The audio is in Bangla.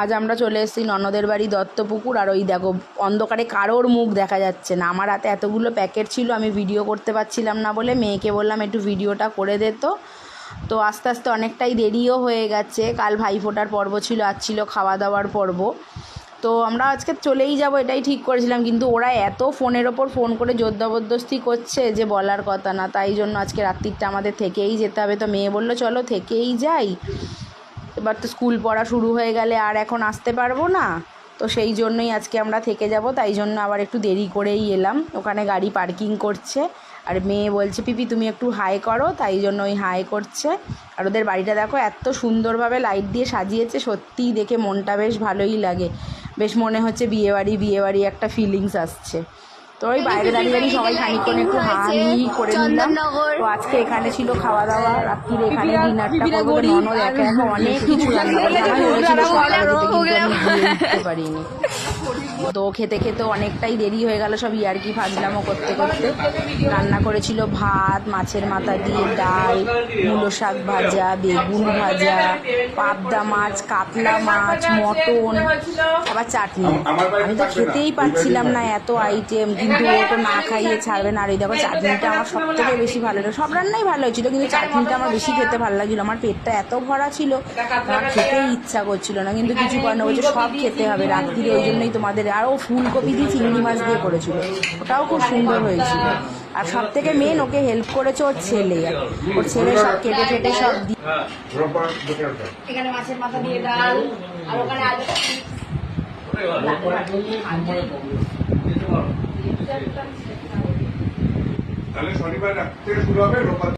আজ আমরা চলে এসেছি ননদের বাড়ি দত্তপুকুর। আর ওই দেখো অন্ধকারে কারোর মুখ দেখা যাচ্ছে না। আমার হাতে এতগুলো প্যাকেট ছিল, আমি ভিডিও করতে পারছিলাম না বলে মেয়েকে বললাম একটু ভিডিওটা করে দে। তো আস্তে আস্তে অনেকটাই দেরিও হয়ে গেছে। কাল ভাইফোঁটার পর্ব ছিল, আজ ছিল খাওয়া দাওয়ার পর্ব। তো আমরা আজকে চলেই যাব এটাই ঠিক করেছিলাম, কিন্তু ওরা এত ফোনের ওপর ফোন করে জোর জবরদস্তি করছে যে বলার কথা না। তাই জন্য আজকে রাত্রিটা আমাদের থেকেই যেতে হবে। তো মেয়ে বললো চলো থেকেই যাই, এবার তো স্কুল পড়া শুরু হয়ে গেলে আর এখন আসতে পারবো না। তো সেই জন্যই আজকে আমরা থেকে যাব। তাই জন্য আবার একটু দেরি করেই এলাম। ওখানে গাড়ি পার্কিং করছে আর মেয়ে বলছে পিপি তুমি একটু হাই করো, তাই জন্য ওই হাই করছে। আর ওদের বাড়িটা দেখো এত সুন্দরভাবে লাইট দিয়ে সাজিয়েছে, সত্যিই দেখে মনটা বেশ ভালোই লাগে। বেশ মনে হচ্ছে বিয়েবাড়ি একটা ফিলিংস আসছে। তো ওই বাইরে দাঁড়িয়ে সবাই খানিকক্ষণ একটু হাই করে নিলাম। তো আজকে এখানে ছিল খাওয়া দাওয়া, রাত্রিরে এখানে ডিনারটা করবো। ননদ একা একা অনেক কিছু রান্না করে, আমার বলেছিল সকালে যেতে, কিন্তু আমি গিয়ে উঠতে পারিনি। তো খেতে খেতে অনেকটাই দেরি হয়ে গেল, সব ইয়ার্কি ফাজলামো করতে করতে। রান্না করেছিল ভাত, মাছের মাথা দিয়ে ডাল, মূলো শাক ভাজা, বেগুন ভাজা, পাবদা মাছ, কাতলা মাছ, মটন, আবার চাটনি। আমি তো খেতেই পাচ্ছিলাম না, এত আইটেম, কিন্তু ও তো না খাইয়ে ছাড়বে না। আর ওই দেখো চাটনিটা আমার সব থেকে বেশি ভালো লাগে। সব রান্নাই ভালো হয়েছিল, কিন্তু চাটনিটা আমার বেশি খেতে ভালো লাগছিলো। আমার পেটটা এত ভরা ছিল, আমার খেতেই ইচ্ছা করছিল না, কিন্তু কিছু করে না, বলছে সব খেতে হবে রাত্রিরে। ওই জন্যই তোমাদের। আরও ফুলকপি দিয়ে চিংড়ি মাছ দিয়ে করেছিল, ওটাও খুব সুন্দর হয়েছিল। আর সব থেকে মেন ওকে হেল্প করেছে ওর ছেলে। ওর ছেলে সব কেটে কেটে সব দিয়ে, এখানে মাছের মাথা দিয়ে ডাল, আর ওখানে আলু। তাহলে শনিবার রাত থেকে শুরু হবে, রোববার